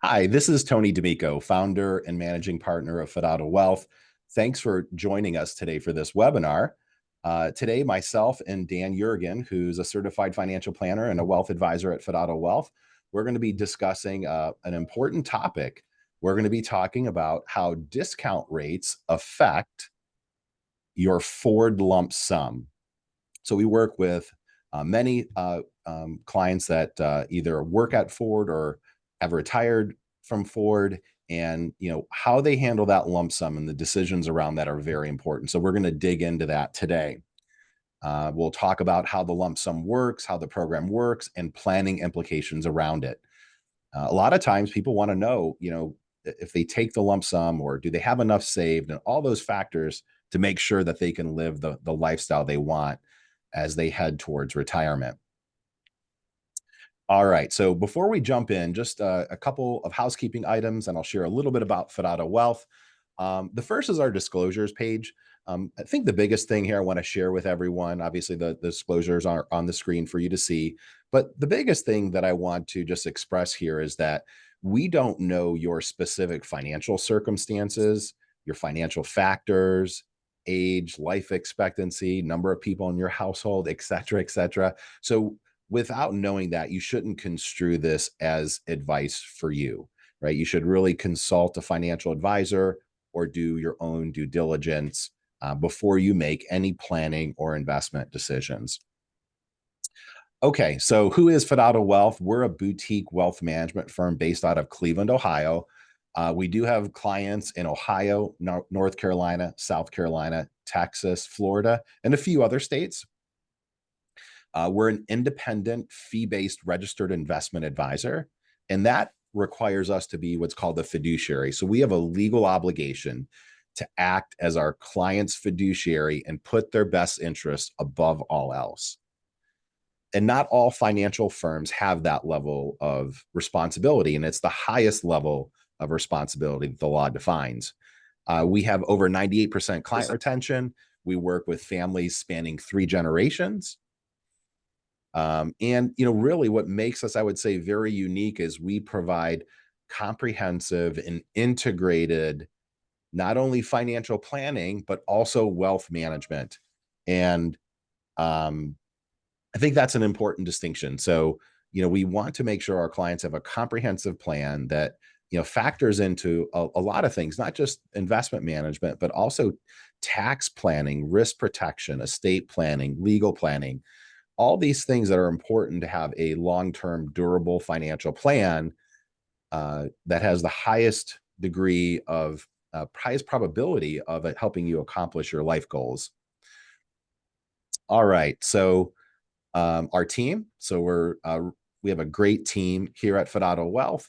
Hi, this is Tony D'Amico, founder and managing partner of Fidado Wealth. Thanks for joining us today for this webinar. Today, myself and Dan Jurgen, who's a certified financial planner and a wealth advisor at Fidado Wealth, we're going to be discussing an important topic. We're going to be talking about how discount rates affect your Ford lump sum. So we work with many clients that either work at Ford or have retired from Ford, and how they handle that lump sum and the decisions around that are very important. So we're going to dig into that today. We'll talk about how the lump sum works, how the program works, and planning implications around it. A lot of times people want to know, if they take the lump sum or do they have enough saved, and all those factors to make sure that they can live the lifestyle they want as they head towards retirement. All right, so before we jump in, just a couple of housekeeping items, and I'll share a little bit about Fidado Wealth. The first is our disclosures page. I think the biggest thing here I want to share with everyone, obviously the disclosures are on the screen for you to see, but the biggest thing that I want to just express here is that we don't know your specific financial circumstances, your financial factors, age, life expectancy, number of people in your household, et cetera, et cetera. So without knowing that, you shouldn't construe this as advice for you, right? You should really consult a financial advisor or do your own due diligence before you make any planning or investment decisions. Okay, so who is Fidado Wealth? We're a boutique wealth management firm based out of Cleveland, Ohio. We do have clients in Ohio, North Carolina, South Carolina, Texas, Florida, and a few other states. We're an independent fee-based registered investment advisor, and that requires us to be what's called a fiduciary. So we have a legal obligation to act as our client's fiduciary and put their best interests above all else. And not all financial firms have that level of responsibility, and it's the highest level of responsibility that the law defines. We have over 98% client retention. We work with families spanning 3 generations. And really what makes us, I would say, very unique is we provide comprehensive and integrated, not only financial planning, but also wealth management. And I think that's an important distinction. So, we want to make sure our clients have a comprehensive plan that, factors into a lot of things, not just investment management, but also tax planning, risk protection, estate planning, legal planning, all these things that are important to have a long-term durable financial plan that has the highest degree of highest probability of it helping you accomplish your life goals. All right, so our team. So we have a great team here at Fidado Wealth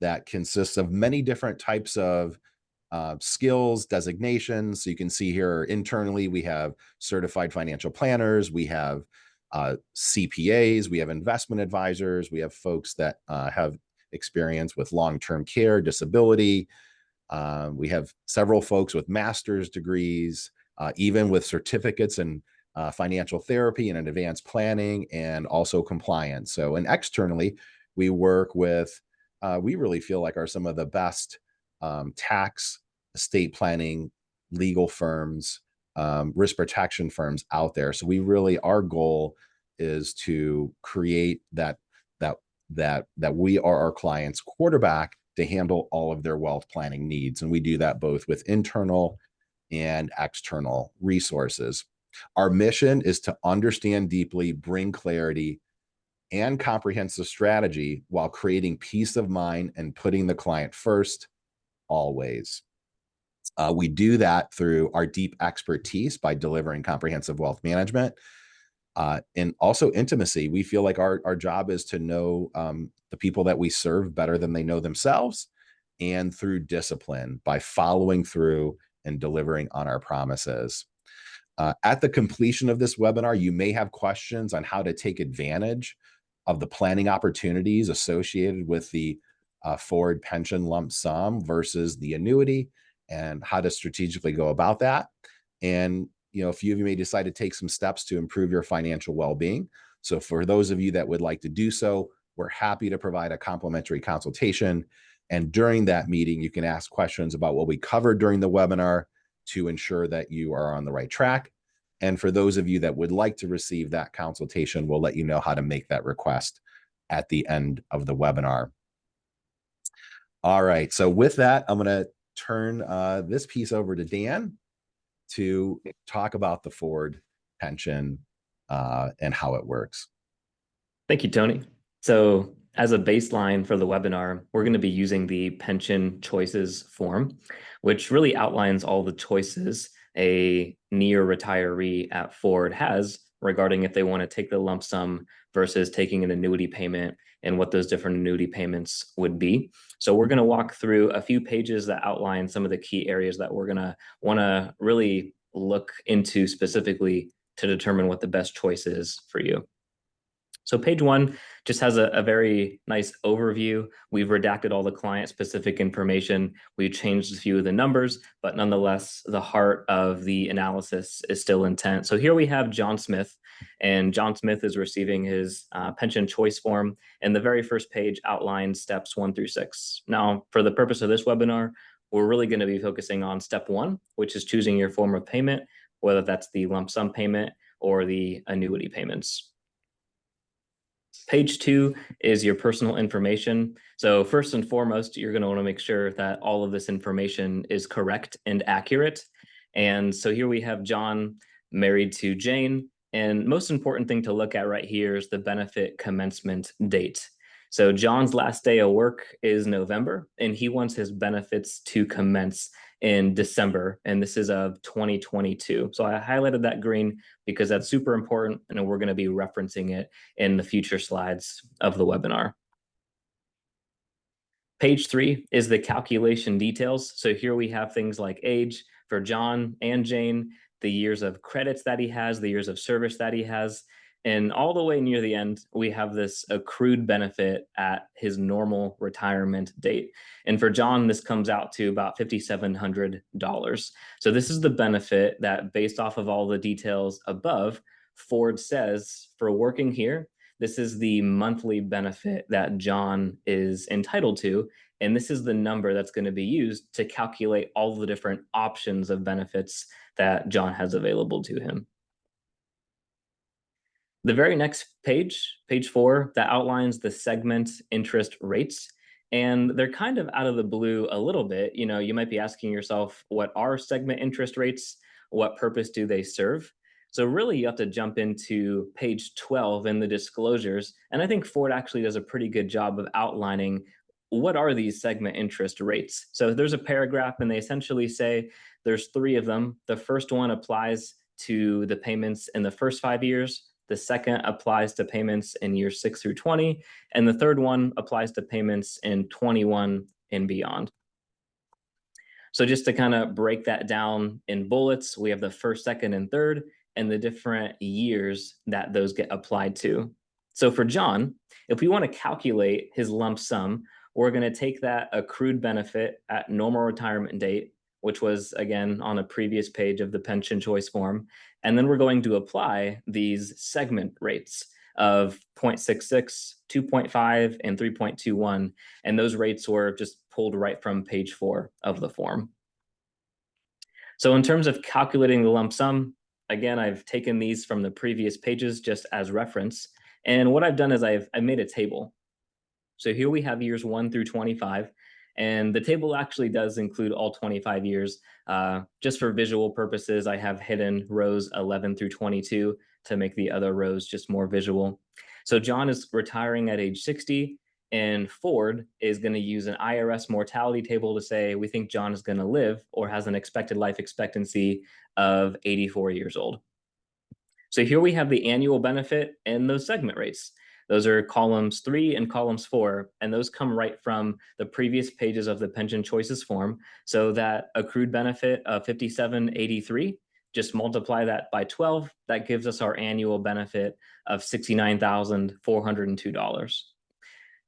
that consists of many different types of skills, designations. So you can see here internally, we have certified financial planners, we have CPAs, we have investment advisors, we have folks that have experience with long-term care, disability. We have several folks with master's degrees, even with certificates in financial therapy and in advanced planning and also compliance. So, and externally, we work with, we really feel like are some of the best tax, estate planning, legal firms, risk protection firms out there. So we really, our goal is to create that we are our clients' quarterback to handle all of their wealth planning needs. And we do that both with internal and external resources. Our mission is to understand deeply, bring clarity and comprehensive strategy while creating peace of mind and putting the client first always. We do that through our deep expertise by delivering comprehensive wealth management and also intimacy. We feel like our job is to know the people that we serve better than they know themselves, and through discipline by following through and delivering on our promises. At the completion of this webinar, you may have questions on how to take advantage of the planning opportunities associated with the Ford pension lump sum versus the annuity, and how to strategically go about that. And a few of you may decide to take some steps to improve your financial well-being. So for those of you that would like to do so, we're happy to provide a complimentary consultation. And during that meeting, you can ask questions about what we covered during the webinar to ensure that you are on the right track. And for those of you that would like to receive that consultation, we'll let you know how to make that request at the end of the webinar. All right, so with that, I'm going to turn this piece over to Dan to talk about the Ford pension and how it works. Thank you, Tony. So as a baseline for the webinar, we're going to be using the pension choices form, which really outlines all the choices a near retiree at Ford has regarding if they want to take the lump sum versus taking an annuity payment and what those different annuity payments would be. So we're going to walk through a few pages that outline some of the key areas that we're going to want to really look into specifically to determine what the best choice is for you. So page one just has a very nice overview. We've redacted all the client-specific information. We've changed a few of the numbers, but nonetheless, the heart of the analysis is still intent. So here we have John Smith, and John Smith is receiving his pension choice form, and the very first page outlines steps 1 through 6. Now, for the purpose of this webinar, we're really going to be focusing on step 1, which is choosing your form of payment, whether that's the lump sum payment or the annuity payments. Page 2 is your personal information. So first and foremost, you're going to want to make sure that all of this information is correct and accurate. And so here we have John married to Jane. And most important thing to look at right here is the benefit commencement date. So John's last day of work is November, and he wants his benefits to commence in December, and this is of 2022. So I highlighted that green because that's super important, and we're going to be referencing it in the future slides of the webinar. Page 3 is the calculation details. So here we have things like age for John and Jane, the years of credits that he has, the years of service that he has, and all the way near the end, we have this accrued benefit at his normal retirement date. And for John, this comes out to about $5,700. So this is the benefit that, based off of all the details above, Ford says for working here, this is the monthly benefit that John is entitled to. And this is the number that's going to be used to calculate all the different options of benefits that John has available to him. The very next page, page 4, that outlines the segment interest rates. And they're kind of out of the blue a little bit. You know, you might be asking yourself, what are segment interest rates? What purpose do they serve? So really, you have to jump into page 12 in the disclosures. And I think Ford actually does a pretty good job of outlining what are these segment interest rates. So there's a paragraph, and they essentially say there's 3 of them. The first one applies to the payments in the first 5 years. The second applies to payments in years 6 through 20. And the third one applies to payments in 21 and beyond. So just to kind of break that down in bullets, we have the first, second, and third, and the different years that those get applied to. So for John, if we want to calculate his lump sum, we're going to take that accrued benefit at normal retirement date, which was, again, on a previous page of the pension choice form. And then we're going to apply these segment rates of 0.66, 2.5, and 3.21. And those rates were just pulled right from page 4 of the form. So in terms of calculating the lump sum, again, I've taken these from the previous pages just as reference. And what I've done is I've made a table. So here we have years 1 through 25. And the table actually does include all 25 years. Just for visual purposes, I have hidden rows 11 through 22 to make the other rows just more visual. So John is retiring at age 60, and Ford is going to use an IRS mortality table to say we think John is going to live or has an expected life expectancy of 84 years old. So here we have the annual benefit and those segment rates. Those are columns 3 and columns 4, and those come right from the previous pages of the pension choices form. So that accrued benefit of $5,783, just multiply that by 12, that gives us our annual benefit of $69,402.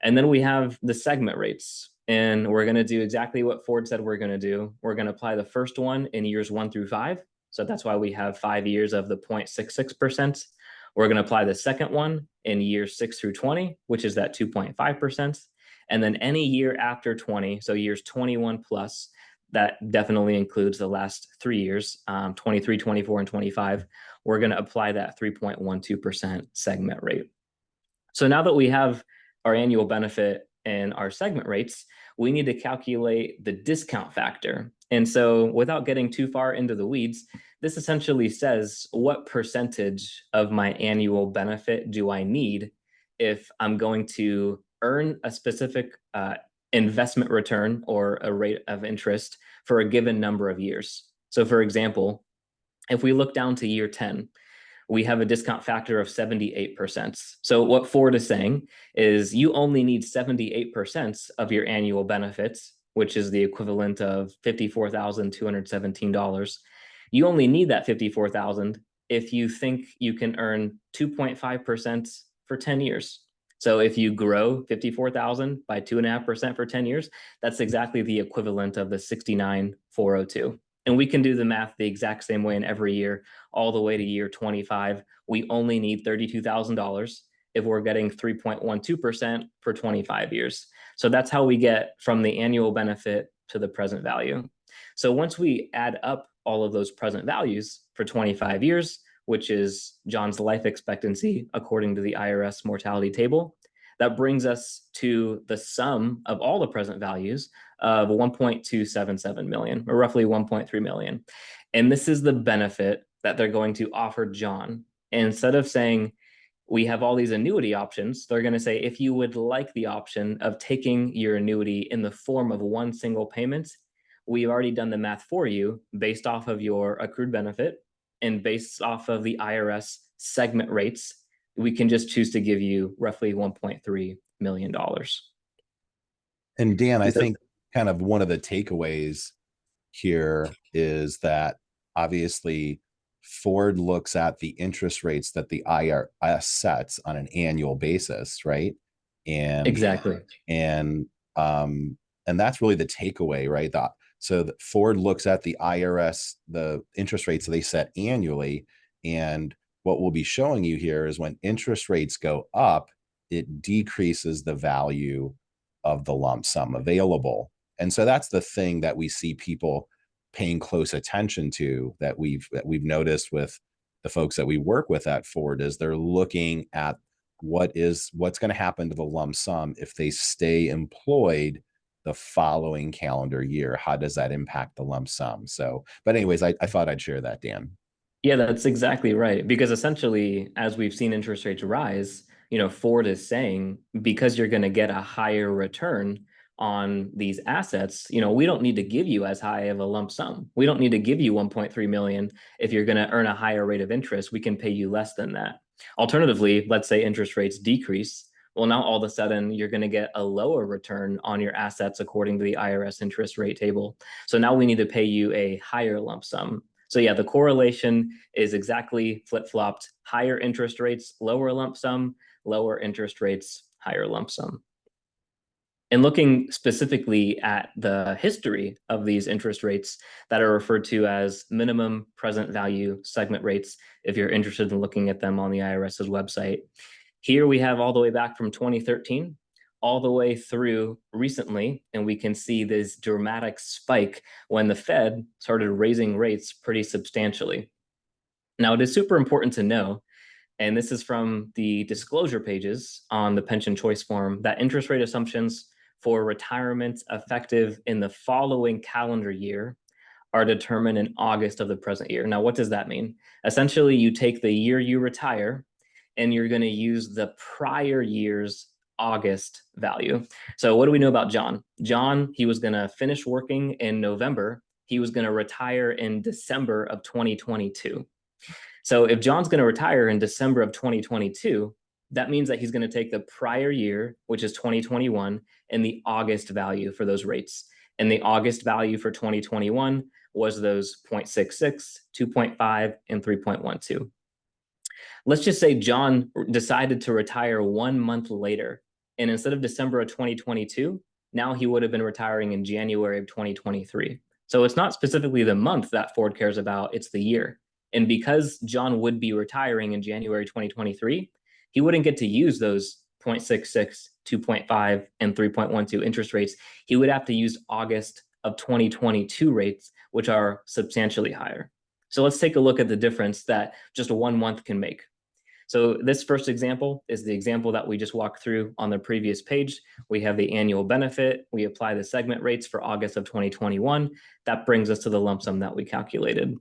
And then we have the segment rates, and we're going to do exactly what Ford said we're going to do. We're going to apply the first one in years 1 through 5. So that's why we have 5 years of the 0.66%. We're going to apply the second one in years 6 through 20, which is that 2.5%. And then any year after 20, so years 21 plus, that definitely includes the last 3 years, 23, 24, and 25, we're going to apply that 3.12% segment rate. So now that we have our annual benefit and our segment rates, we need to calculate the discount factor. And so without getting too far into the weeds, this essentially says what percentage of my annual benefit do I need if I'm going to earn a specific investment return or a rate of interest for a given number of years. So for example, if we look down to year 10, we have a discount factor of 78%. So what Ford is saying is you only need 78% of your annual benefits, which is the equivalent of $54,217. You only need that 54,000 if you think you can earn 2.5% for 10 years. So if you grow 54,000 by 2.5% for 10 years, that's exactly the equivalent of the 69,402. And we can do the math the exact same way in every year, all the way to year 25. We only need $32,000 if we're getting 3.12% for 25 years. So that's how we get from the annual benefit to the present value. So once we add up all of those present values for 25 years, which is John's life expectancy according to the IRS mortality table, that brings us to the sum of all the present values of 1.277 million, or roughly 1.3 million. And this is the benefit that they're going to offer John. And instead of saying, we have all these annuity options, they're going to say, if you would like the option of taking your annuity in the form of one single payment, we've already done the math for you based off of your accrued benefit and based off of the IRS segment rates. We can just choose to give you roughly $1.3 million. And Dan, I think kind of one of the takeaways here is that obviously Ford looks at the interest rates that the IRS sets on an annual basis, right? And exactly. And that's really the takeaway, right? So Ford looks at the IRS, the interest rates they set annually, and what we'll be showing you here is when interest rates go up, it decreases the value of the lump sum available. And so that's the thing that we see people paying close attention to, that we've noticed with the folks that we work with at Ford, is they're looking at what's going to happen to the lump sum if they stay employed the following calendar year. How does that impact the lump sum? So, but anyways, I thought I'd share that, Dan. Yeah, that's exactly right. Because essentially, as we've seen interest rates rise, Ford is saying, because you're going to get a higher return on these assets, we don't need to give you as high of a lump sum. We don't need to give you 1.3 million. If you're going to earn a higher rate of interest, we can pay you less than that. Alternatively, let's say interest rates decrease. Well, now all of a sudden you're going to get a lower return on your assets according to the IRS interest rate table. So now we need to pay you a higher lump sum. So yeah, the correlation is exactly flip-flopped. Higher interest rates, lower lump sum, lower interest rates, higher lump sum. And looking specifically at the history of these interest rates that are referred to as minimum present value segment rates, if you're interested in looking at them on the IRS's website, here we have all the way back from 2013 all the way through recently, and we can see this dramatic spike when the Fed started raising rates pretty substantially. Now, it is super important to know, and this is from the disclosure pages on the pension choice form, that interest rate assumptions for retirement effective in the following calendar year are determined in August of the present year. Now, what does that mean? Essentially, you take the year you retire and you're going to use the prior year's August value. So what do we know about John? John, he was going to finish working in November. He was going to retire in December of 2022. So if John's going to retire in December of 2022, that means that he's going to take the prior year, which is 2021, and the August value for those rates. And the August value for 2021 was those 0.66, 2.5, and 3.12. Let's just say John decided to retire 1 month later, and instead of December of 2022, now he would have been retiring in January of 2023. So it's not specifically the month that Ford cares about, it's the year. And because John would be retiring in January 2023, he wouldn't get to use those 0.66, 2.5, and 3.12 interest rates, he would have to use August of 2022 rates, which are substantially higher. So let's take a look at the difference that just 1 month can make. So this first example is the example that we just walked through on the previous page. We have the annual benefit. We apply the segment rates for August of 2021. That brings us to the lump sum that we calculated.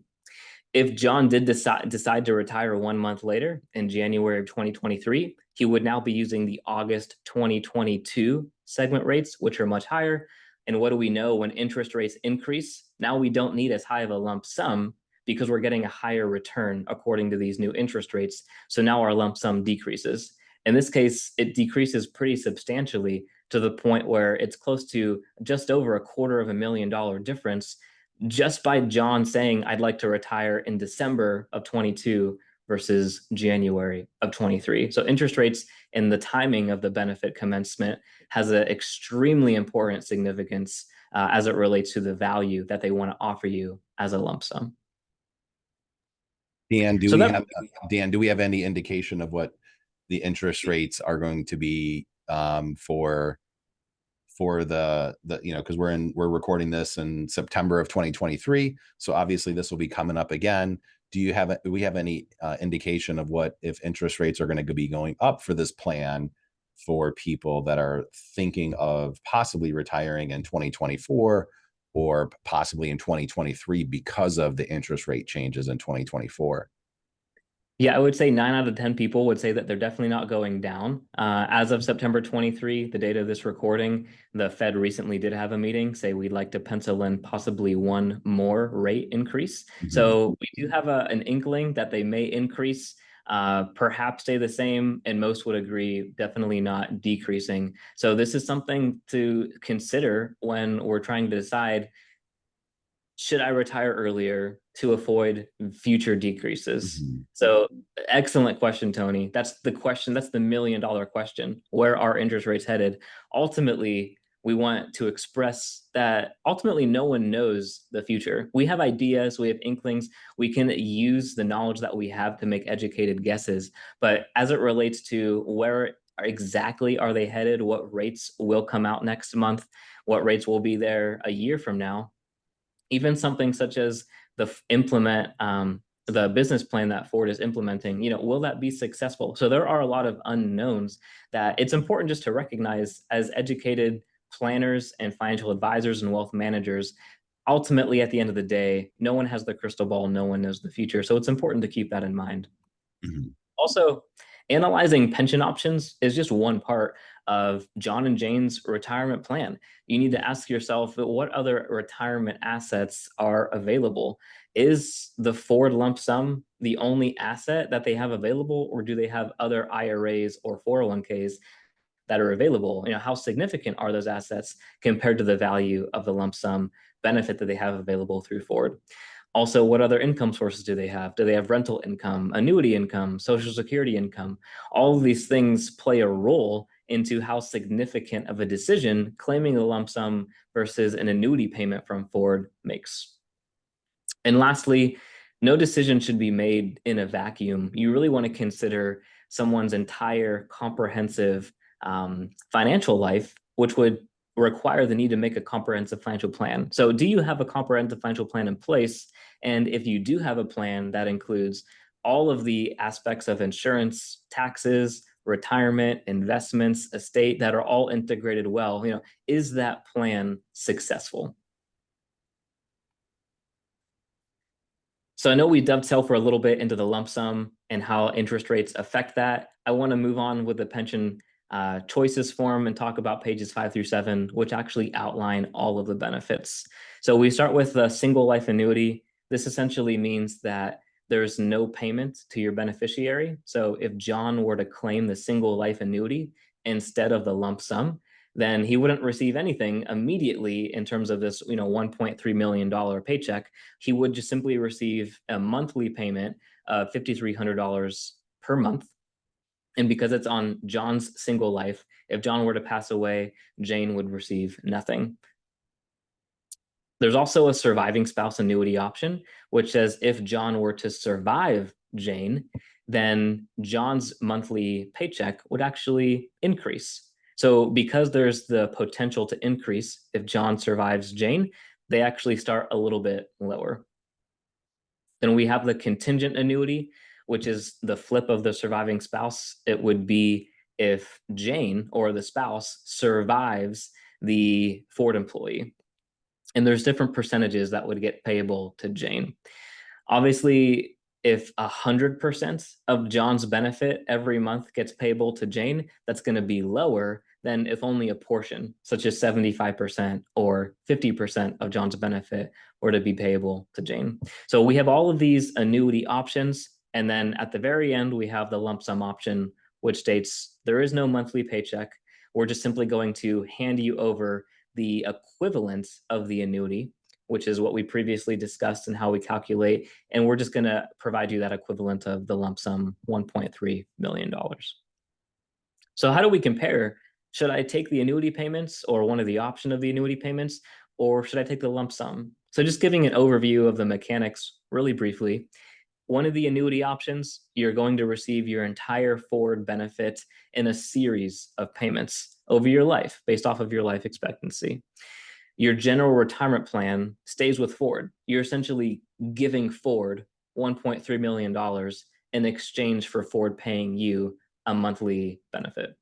If John did decide to retire 1 month later in January of 2023, he would now be using the August 2022 segment rates, which are much higher. And what do we know when interest rates increase? Now we don't need as high of a lump sum because we're getting a higher return according to these new interest rates. So now our lump sum decreases. In this case, it decreases pretty substantially to the point where it's close to just over $250,000 difference just by John saying, I'd like to retire in December of 22 versus January of 23. So interest rates and the timing of the benefit commencement has an extremely important significance as it relates to the value that they want to offer you as a lump sum. Dan, do we have any indication of what the interest rates are going to be for the because we're recording this in September of 2023, so obviously this will be coming up again. Do we have any indication of what if interest rates are going to be going up for this plan for people that are thinking of possibly retiring in 2024 or possibly in 2023 because of the interest rate changes in 2024? Yeah, I would say 9 out of 10 people would say that they're definitely not going down. As of September 23, the date of this recording, the Fed recently did have a meeting, say we'd like to pencil in possibly one more rate increase. Mm-hmm. So we do have an inkling that they may increase, perhaps stay the same, and most would agree definitely not decreasing. So this is something to consider when we're trying to decide, should I retire earlier to avoid future decreases? Mm-hmm. So excellent question, Tony. That's the question. That's the $1 million question. Where are interest rates headed? Ultimately, we want to express that ultimately no one knows the future. We have ideas, we have inklings, we can use the knowledge that we have to make educated guesses. But as it relates to where exactly are they headed, what rates will come out next month, what rates will be there a year from now, even something such as the business plan that Ford is implementing, will that be successful? So there are a lot of unknowns that it's important just to recognize as educated planners and financial advisors and wealth managers. Ultimately, at the end of the day, no one has the crystal ball, no one knows the future. So it's important to keep that in mind. Mm-hmm. Also, analyzing pension options is just one part of John and Jane's retirement plan. You need to ask yourself, what other retirement assets are available? Is the Ford lump sum the only asset that they have available, or do they have other IRAs or 401ks that are available? How significant are those assets compared to the value of the lump sum benefit that they have available through Ford? Also, what other income sources do they have? Do they have rental income, annuity income, Social Security income? All of these things play a role into how significant of a decision claiming a lump sum versus an annuity payment from Ford makes. And lastly, no decision should be made in a vacuum. You really want to consider someone's entire comprehensive financial life, which would require the need to make a comprehensive financial plan. So do you have a comprehensive financial plan in place? And if you do have a plan that includes all of the aspects of insurance, taxes, retirement, investments, estate that are all integrated well, is that plan successful? So I know we dovetail for a little bit into the lump sum and how interest rates affect that. I want to move on with the pension choices form and talk about pages 5 through 7, which actually outline all of the benefits. So we start with the single life annuity. This essentially means that there's no payment to your beneficiary. So if John were to claim the single life annuity instead of the lump sum, then he wouldn't receive anything immediately in terms of this, $1.3 million paycheck. He would just simply receive a monthly payment of $5,300 per month. And because it's on John's single life, if John were to pass away, Jane would receive nothing. There's also a surviving spouse annuity option, which says if John were to survive Jane, then John's monthly paycheck would actually increase. So because there's the potential to increase if John survives Jane, they actually start a little bit lower. Then we have the contingent annuity, which is the flip of the surviving spouse. It would be if Jane or the spouse survives the Ford employee. And there's different percentages that would get payable to Jane. Obviously, if 100% of John's benefit every month gets payable to Jane, that's going to be lower than if only a portion, such as 75% or 50% of John's benefit were to be payable to Jane. So we have all of these annuity options. And then at the very end, we have the lump sum option, which states there is no monthly paycheck. We're just simply going to hand you over the equivalent of the annuity, which is what we previously discussed and how we calculate. And we're just going to provide you that equivalent of the lump sum $1.3 million. So how do we compare? Should I take the annuity payments or one of the option of the annuity payments, or should I take the lump sum? So just giving an overview of the mechanics really briefly. One of the annuity options, you're going to receive your entire Ford benefit in a series of payments over your life based off of your life expectancy. Your general retirement plan stays with Ford. You're essentially giving Ford $1.3 million in exchange for Ford paying you a monthly benefit,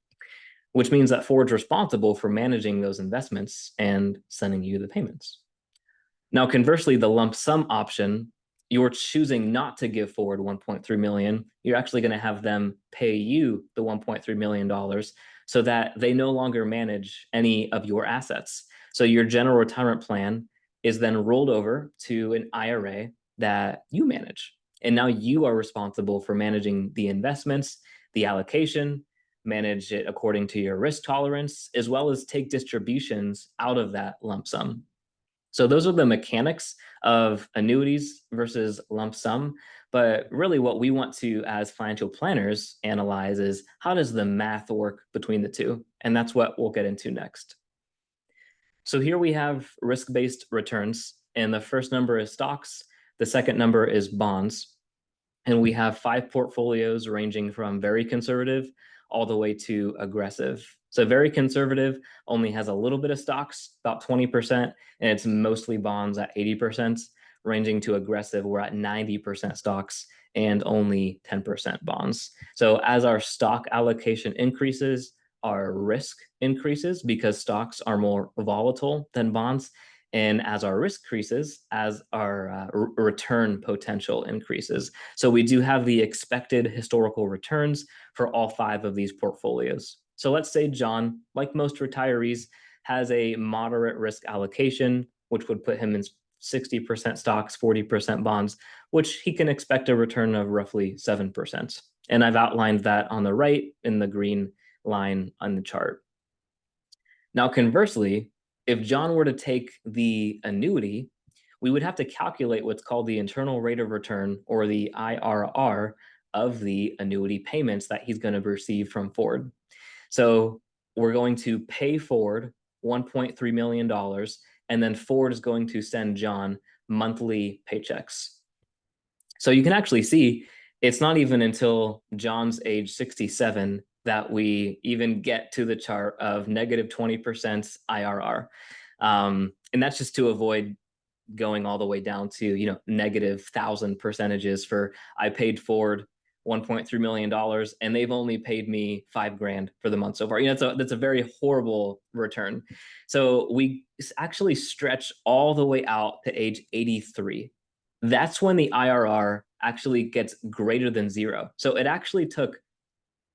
which means that Ford's responsible for managing those investments and sending you the payments. Now, conversely, the lump sum option, you're choosing not to give Ford $1.3 million. You're actually going to have them pay you the $1.3 million so that they no longer manage any of your assets. So your general retirement plan is then rolled over to an IRA that you manage. And now you are responsible for managing the investments, the allocation, manage it according to your risk tolerance, as well as take distributions out of that lump sum. So those are the mechanics of annuities versus lump sum. But really what we want to, as financial planners, analyze is how does the math work between the two? And that's what we'll get into next. So here we have risk-based returns, and the first number is stocks. The second number is bonds. And we have 5 portfolios ranging from very conservative all the way to aggressive. So very conservative only has a little bit of stocks, about 20%, and it's mostly bonds at 80%, ranging to aggressive, we're at 90% stocks and only 10% bonds. So as our stock allocation increases, our risk increases because stocks are more volatile than bonds. And as our risk increases, as our return potential increases. So we do have the expected historical returns for all 5 of these portfolios. So let's say John, like most retirees, has a moderate risk allocation, which would put him in 60% stocks, 40% bonds, which he can expect a return of roughly 7%. And I've outlined that on the right in the green line on the chart. Now, conversely, if John were to take the annuity, we would have to calculate what's called the internal rate of return, or the IRR, of the annuity payments that he's going to receive from Ford. So we're going to pay Ford $1.3 million, and then Ford is going to send John monthly paychecks. So you can actually see it's not even until John's age 67 that we even get to the chart of negative 20% IRR. And that's just to avoid going all the way down to, negative 1,000 percentages for I paid Ford $1.3 million and they've only paid me $5,000 for the month so far. That's a very horrible return. So we actually stretch all the way out to age 83. That's when the IRR actually gets greater than 0. So it actually took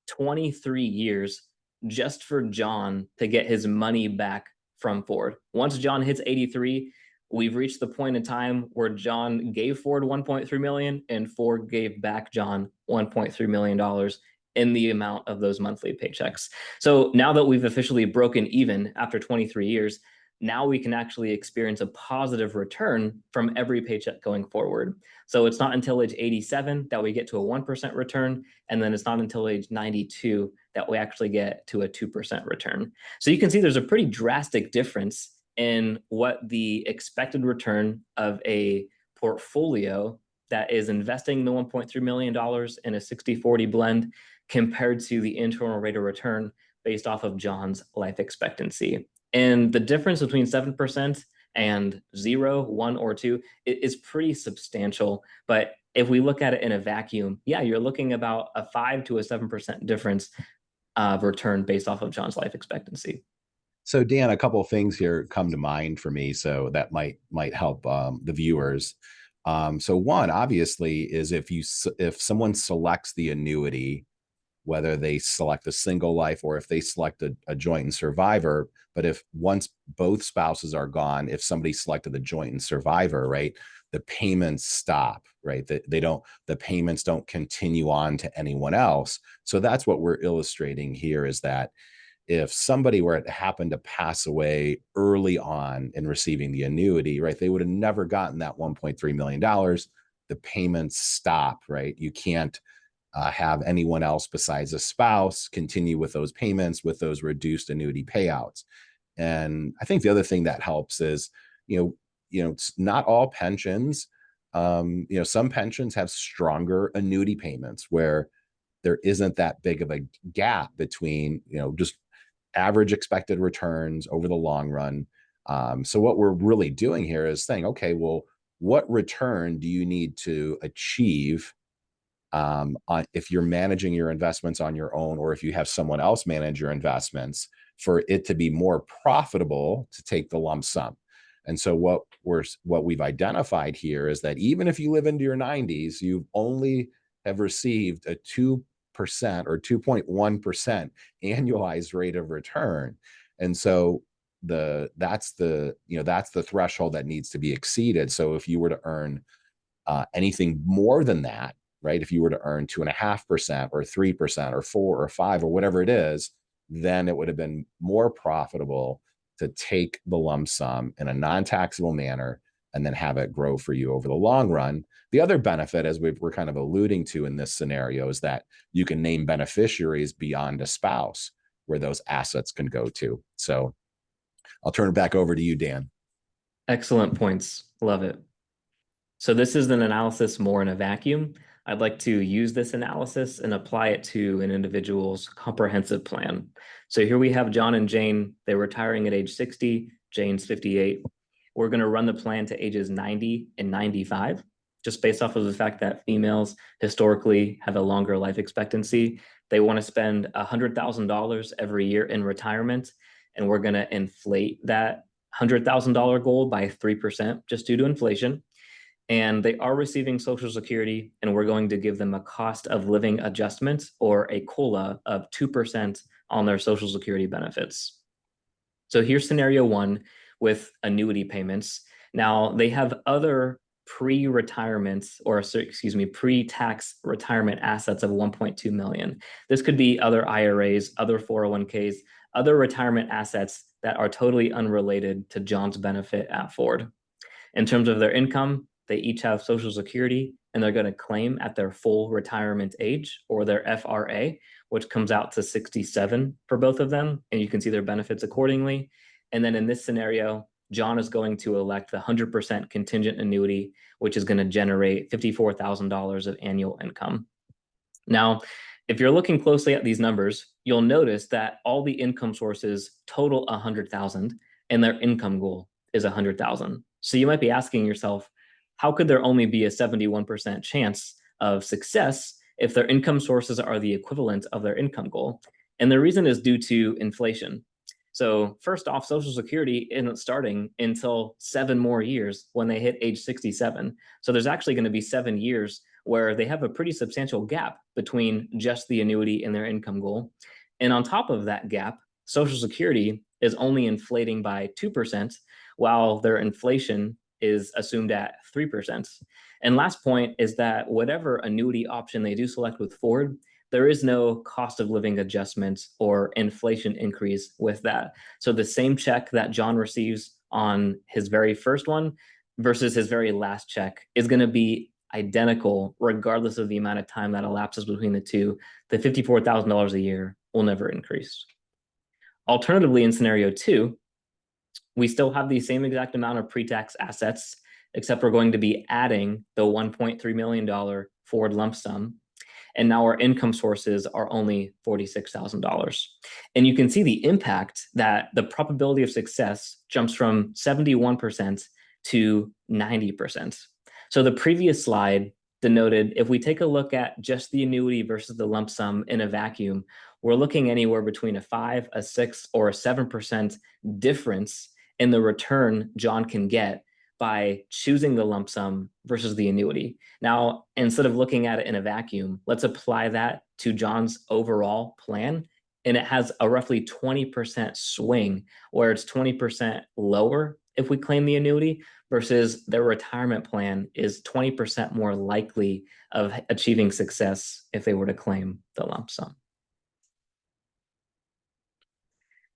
23 years just for John to get his money back from Ford. Once John hits 83, we've reached the point in time where John gave Ford $1.3 million and Ford gave back John $1.3 million in the amount of those monthly paychecks. So now that we've officially broken even after 23 years, now we can actually experience a positive return from every paycheck going forward. So it's not until age 87 that we get to a 1% return, and then it's not until age 92 that we actually get to a 2% return. So you can see there's a pretty drastic difference in what the expected return of a portfolio that is investing the $1.3 million in a 60-40 blend compared to the internal rate of return based off of John's life expectancy. And the difference between 7% and 0, 1, or 2 is pretty substantial. But if we look at it in a vacuum, yeah, you're looking about a 5 to a 7% difference of return based off of John's life expectancy. So Dan, a couple of things here come to mind for me, so that might help the viewers. So one, obviously, is if someone selects the annuity, whether they select a single life or if they select a joint and survivor, but if once both spouses are gone, if somebody selected the joint and survivor, right, the payments stop, right? The payments don't continue on to anyone else. So that's what we're illustrating here, is that if somebody were to happen to pass away early on in receiving the annuity, right, they would have never gotten that $1.3 million. The payments stop, right? You can't have anyone else besides a spouse continue with those payments, with those reduced annuity payouts. And I think the other thing that helps is, it's not all pensions. Some pensions have stronger annuity payments where there isn't that big of a gap between, just average expected returns over the long run. So what we're really doing here is saying, okay, well, what return do you need to achieve if you're managing your investments on your own, or if you have someone else manage your investments, for it to be more profitable to take the lump sum? And so what we've identified here is that even if you live into your 90s, you only have received a 2% or 2.1% annualized rate of return. And so that's the threshold that needs to be exceeded. So if you were to earn anything more than that, right, if you were to earn 2.5% or 3% or 4 or 5 or whatever it is, then it would have been more profitable to take the lump sum in a non-taxable manner and then have it grow for you over the long run. The other benefit, as we're kind of alluding to in this scenario, is that you can name beneficiaries beyond a spouse where those assets can go to. So I'll turn it back over to you, Dan. Excellent points. Love it. So this is an analysis more in a vacuum. I'd like to use this analysis and apply it to an individual's comprehensive plan. So here we have John and Jane. They're retiring at age 60. Jane's 58. We're going to run the plan to ages 90 and 95, just based off of the fact that females historically have a longer life expectancy. They want to spend $100,000 every year in retirement, and we're going to inflate that $100,000 goal by 3% just due to inflation. And they are receiving Social Security, and we're going to give them a cost of living adjustment, or a COLA, of 2% on their Social Security benefits. So here's scenario one with annuity payments. Now, they have other pre-tax retirement assets of 1.2 million. This could be other IRAs, other 401ks, other retirement assets that are totally unrelated to John's benefit at Ford. In terms of their income, they each have Social Security, and they're going to claim at their full retirement age, or their FRA, which comes out to 67 for both of them, and you can see their benefits accordingly. And then in this scenario, John is going to elect the 100% contingent annuity, which is going to generate $54,000 of annual income. Now, if you're looking closely at these numbers, you'll notice that all the income sources total 100,000, and their income goal is 100,000. So you might be asking yourself, how could there only be a 71% chance of success if their income sources are the equivalent of their income goal? And the reason is due to inflation. So first off, Social Security isn't starting until 7 more years when they hit age 67. So there's actually going to be 7 years where they have a pretty substantial gap between just the annuity and their income goal. And on top of that gap, Social Security is only inflating by 2%, while their inflation is assumed at 3%. And last point is that whatever annuity option they do select with Ford, there is no cost of living adjustment or inflation increase with that. So the same check that John receives on his very first one versus his very last check is going to be identical regardless of the amount of time that elapses between the two. The $54,000 a year will never increase. Alternatively, in scenario two, we still have the same exact amount of pre-tax assets. except we're going to be adding the $1.3 million Ford lump sum. And now our income sources are only $46,000. And you can see the impact that the probability of success jumps from 71% to 90%. So the previous slide denoted if we take a look at just the annuity versus the lump sum in a vacuum, we're looking anywhere between a 5, a 6, or a 7% difference in the return John can get by choosing the lump sum versus the annuity. Now, instead of looking at it in a vacuum, let's apply that to John's overall plan. And it has a roughly 20% swing, where it's 20% lower if we claim the annuity versus their retirement plan is 20% more likely of achieving success if they were to claim the lump sum.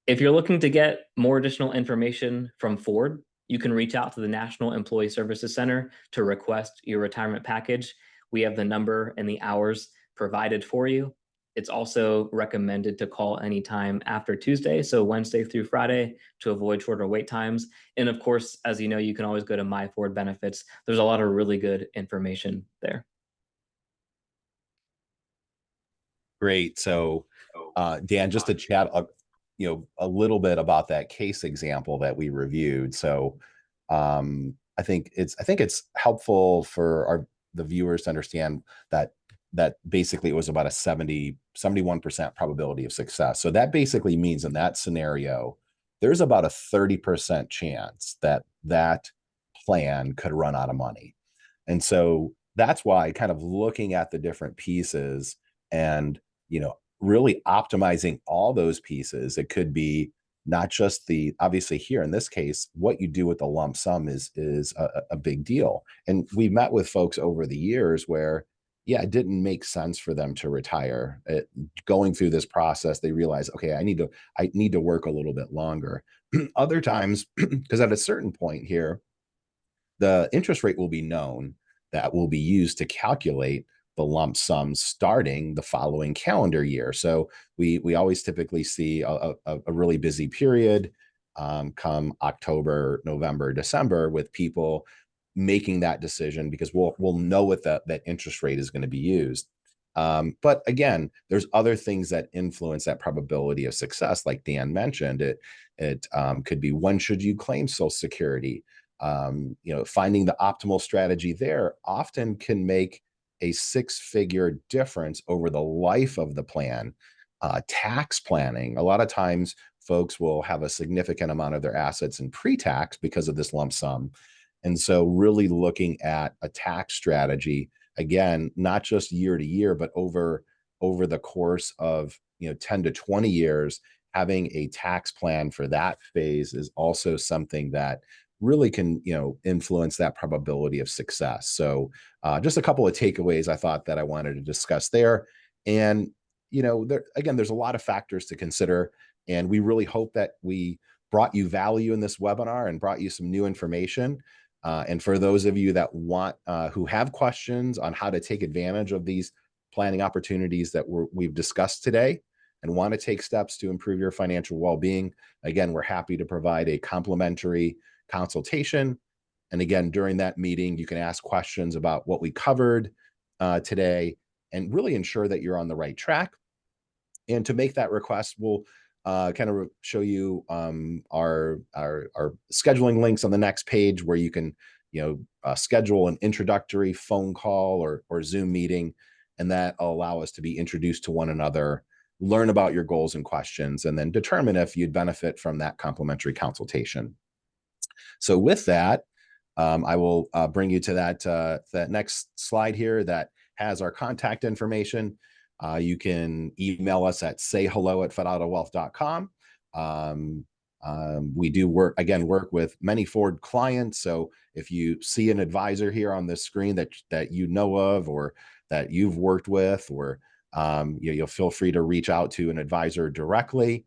If you're looking to get more additional information from Ford, you can reach out to the National Employee Services Center to request your retirement package. We have the number and the hours provided for you. It's also recommended to call anytime after Tuesday, so Wednesday through Friday, to avoid shorter wait times. And of course, as you know, you can always go to My Ford Benefits. There's a lot of really good information there. Great. So, Dan, just to chat, a little bit about that case example that we reviewed. So, I think it's helpful for the viewers to understand that basically it was about a 71% probability of success. So that basically means in that scenario, there's about a 30% chance that plan could run out of money. And so that's why kind of looking at the different pieces and, really optimizing all those pieces, it could be not just obviously here in this case, what you do with the lump sum is a big deal. And we've met with folks over the years where, yeah, it didn't make sense for them to retire. Going through this process, they realize, okay, I need to work a little bit longer. Other times, because at a certain point here, the interest rate will be known that will be used to calculate the lump sum starting the following calendar year. So we always typically see a really busy period come October, November, December with people making that decision because we'll know what that interest rate is going to be used. But again, there's other things that influence that probability of success. Like Dan mentioned, it could be when should you claim Social Security? Finding the optimal strategy there often can make a 6-figure difference over the life of the plan. Tax planning, a lot of times folks will have a significant amount of their assets in pre-tax because of this lump sum. And so really looking at a tax strategy, again, not just year to year, but over the course of 10 to 20 years, having a tax plan for that phase is also something that really can influence that probability of success. So just a couple of takeaways I thought that I wanted to discuss there. And there's a lot of factors to consider, and we really hope that we brought you value in this webinar and brought you some new information. And for those of you that who have questions on how to take advantage of these planning opportunities that we've discussed today and want to take steps to improve your financial well-being, again, we're happy to provide a complimentary consultation. And again, during that meeting, you can ask questions about what we covered today and really ensure that you're on the right track. And to make that request, we'll kind of show you our scheduling links on the next page where you can schedule an introductory phone call or Zoom meeting, and that will allow us to be introduced to one another, learn about your goals and questions, and then determine if you'd benefit from that complimentary consultation. So with that, I will bring you to that next slide here that has our contact information. You can email us at sayhello@fedautowealth.com. We do work with many Ford clients. So if you see an advisor here on this screen that you know of or that you've worked with, or you'll feel free to reach out to an advisor directly.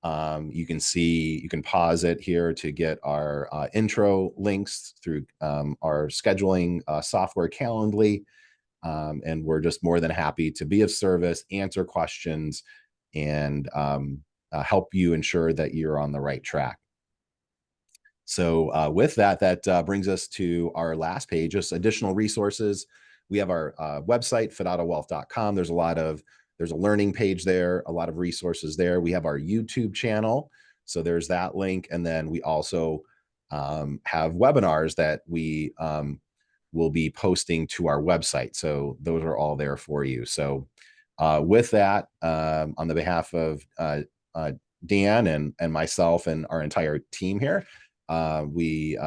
You can pause it here to get our intro links through our scheduling software, Calendly. And we're just more than happy to be of service, answer questions, and help you ensure that you're on the right track. So with that, that brings us to our last page, just additional resources. We have our website, fidatowealth.com. There's a learning page there, a lot of resources there. We have our YouTube channel. So there's that link. And then we also have webinars that we will be posting to our website. So those are all there for you. So with that, on the behalf of Dan and myself and our entire team here, we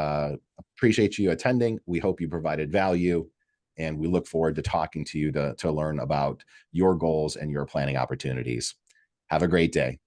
appreciate you attending. We hope you provided value, and we look forward to talking to you to learn about your goals and your planning opportunities. Have a great day.